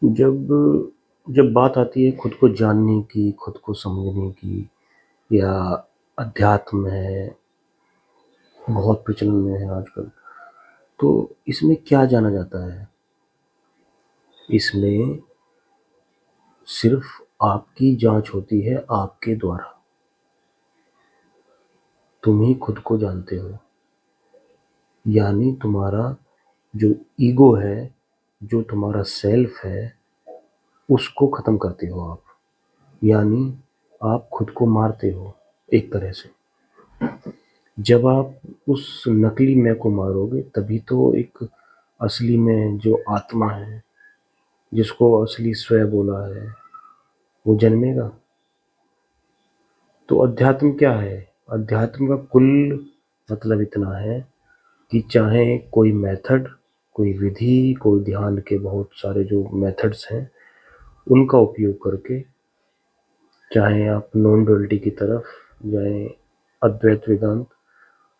जब जब बात आती है खुद को जानने की, खुद को समझने की या अध्यात्म है, बहुत प्रचलन में है आजकल। तो इसमें क्या जाना जाता है? इसमें सिर्फ आपकी जांच होती है आपके द्वारा। तुम ही खुद को जानते हो। यानी तुम्हारा जो ईगो है, जो तुम्हारा सेल्फ है, उसको खत्म करते हो आप। यानी आप खुद को मारते हो एक तरह से। जब आप उस नकली मैं को मारोगे तभी तो एक असली में जो आत्मा है, जिसको असली स्व बोला है, वो जन्मेगा। तो अध्यात्म क्या है? अध्यात्म का कुल मतलब इतना है कि चाहे कोई मेथड, कोई विधि, कोई ध्यान के बहुत सारे जो मेथड्स हैं, उनका उपयोग करके, चाहे आप नॉन डुअलिटी की तरफ जाए, अद्वैत वेदांत,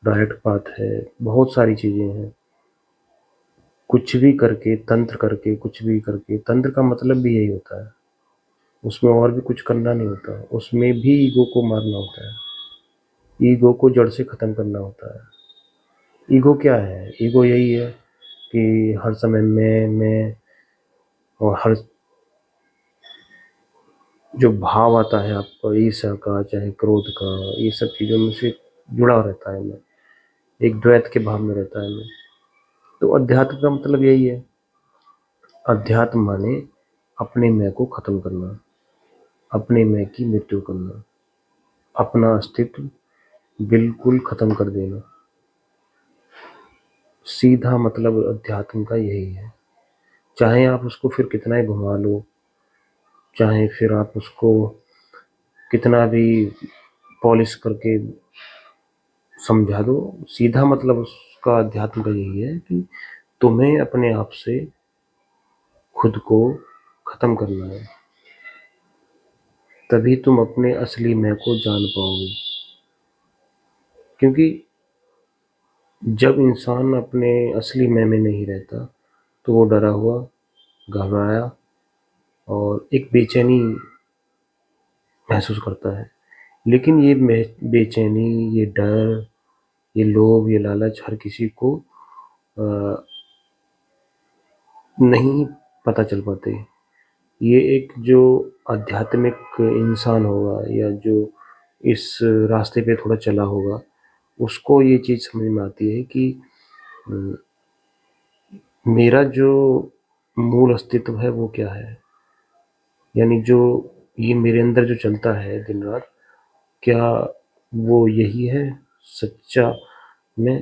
डायरेक्ट पाथ है, बहुत सारी चीज़ें हैं। कुछ भी करके, तंत्र करके, कुछ भी करके, तंत्र का मतलब भी यही होता है। उसमें और भी कुछ करना नहीं होता, उसमें भी ईगो को मारना होता है, ईगो को जड़ से ख़त्म करना होता है। ईगो क्या है? ईगो यही है कि हर समय मैं और हर जो भाव आता है आपको, ईर्ष्या का चाहे क्रोध का, ये सब चीज़ों में से जुड़ा रहता है मैं, एक द्वैत के भाव में रहता है मैं। तो अध्यात्म का मतलब यही है। अध्यात्म माने अपने मैं को ख़त्म करना, अपने मैं की मृत्यु करना, अपना अस्तित्व बिल्कुल ख़त्म कर देना। सीधा मतलब अध्यात्म का यही है। चाहे आप उसको फिर कितना ही घुमा लो, चाहे फिर आप उसको कितना भी पॉलिश करके समझा दो, सीधा मतलब उसका अध्यात्म का यही है कि तुम्हें अपने आप से खुद को ख़त्म करना है। तभी तुम अपने असली मैं को जान पाओगे। क्योंकि जब इंसान अपने असली मैं में नहीं रहता तो वो डरा हुआ, घबराया और एक बेचैनी महसूस करता है। लेकिन ये बेचैनी, ये डर, ये लोभ, ये लालच हर किसी को नहीं पता चल पाते। ये एक जो आध्यात्मिक इंसान होगा या जो इस रास्ते पे थोड़ा चला होगा, उसको ये चीज़ समझ में आती है कि मेरा जो मूल अस्तित्व है वो क्या है। यानी जो ये मेरे अंदर जो चलता है दिन रात, क्या वो यही है सच्चा मैं?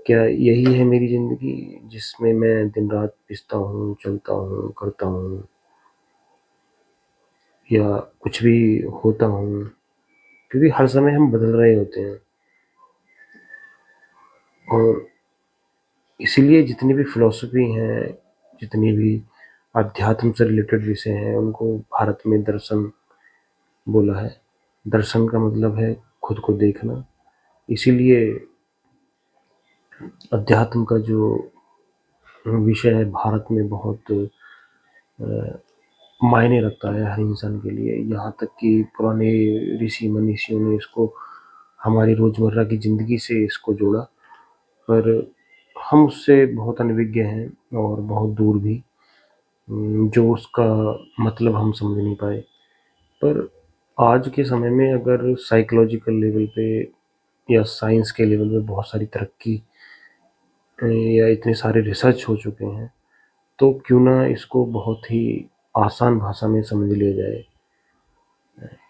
क्या यही है मेरी ज़िंदगी जिसमें मैं दिन रात पिसता हूँ, चलता हूँ, करता हूँ, या कुछ भी होता हूँ? क्योंकि हर समय हम बदल रहे होते हैं। और इसीलिए जितनी भी फिलॉसफी हैं, जितनी भी अध्यात्म से रिलेटेड विषय हैं, उनको भारत में दर्शन बोला है। दर्शन का मतलब है खुद को देखना। इसीलिए अध्यात्म का जो विषय है भारत में बहुत मायने रखता है हर इंसान के लिए। यहाँ तक कि पुराने ऋषि मनीषियों ने इसको हमारी रोज़मर्रा की ज़िंदगी से इसको जोड़ा। पर हम उससे बहुत अनभिज्ञ हैं और बहुत दूर भी, जो उसका मतलब हम समझ नहीं पाए। पर आज के समय में अगर साइकोलॉजिकल लेवल पे या साइंस के लेवल पे बहुत सारी तरक्की या इतने सारे रिसर्च हो चुके हैं, तो क्यों ना इसको बहुत ही आसान भाषा में समझ लिया जाए।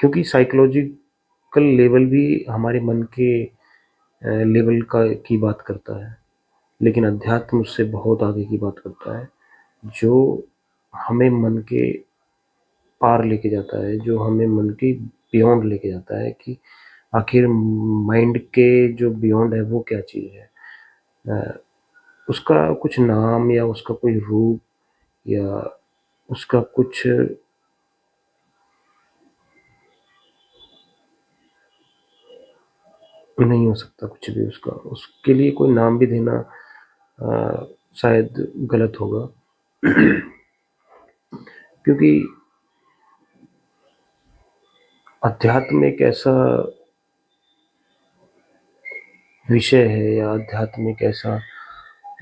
क्योंकि साइकोलॉजिकल लेवल भी हमारे मन के लेवल का की बात करता है, लेकिन अध्यात्म उससे बहुत आगे की बात करता है, जो हमें मन के पार लेके जाता है, जो हमें मन के बियॉन्ड लेके जाता है कि आखिर माइंड के जो बियॉन्ड है वो क्या चीज़ है। उसका कुछ नाम या उसका कोई रूप या उसका कुछ नहीं हो सकता, कुछ भी उसका, उसके लिए कोई नाम भी देना शायद गलत होगा। क्योंकि अध्यात्म एक ऐसा विषय है या अध्यात्म एक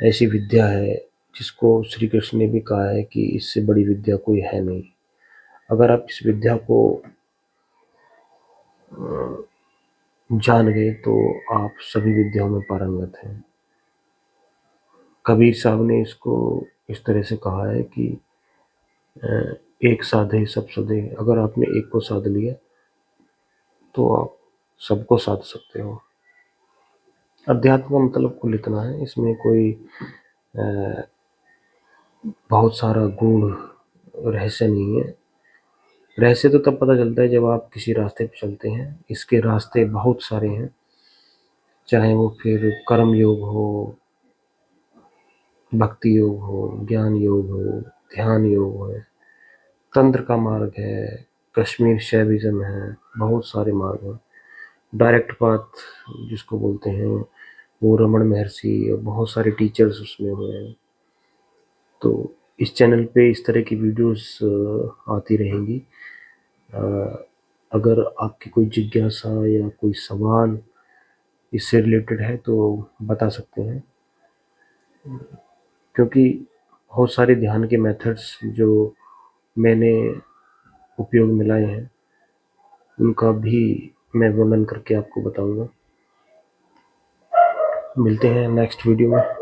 ऐसी विद्या है जिसको श्री कृष्ण ने भी कहा है कि इससे बड़ी विद्या कोई है नहीं। अगर आप इस विद्या को जान गए तो आप सभी विद्याओं में पारंगत हैं। कबीर साहब ने इसको इस तरह से कहा है कि एक साधे सब सधे। अगर आपने एक को साध लिया तो आप सबको साध सकते हो। अध्यात्म का मतलब कुल इतना है, इसमें कोई बहुत सारा गूढ़ रहस्य नहीं है। रहस्य तो तब पता चलता है जब आप किसी रास्ते पे चलते हैं। इसके रास्ते बहुत सारे हैं, चाहे वो फिर कर्म योग हो, भक्ति योग हो, ज्ञान योग हो, ध्यान योग हो, तंत्र का मार्ग है, कश्मीर शैविज्म है, बहुत सारे मार्ग हैं। डायरेक्ट पाथ जिसको बोलते हैं वो रमन महर्षि और बहुत सारे टीचर्स उसमें हुए हैं। तो इस चैनल पे इस तरह की वीडियोस आती रहेंगी। अगर आपकी कोई जिज्ञासा या कोई सवाल इससे रिलेटेड है तो बता सकते हैं, क्योंकि बहुत सारे ध्यान के मेथड्स जो मैंने उपयोग में लाए हैं उनका भी मैं वर्णन करके आपको बताऊंगा। मिलते हैं नेक्स्ट वीडियो में।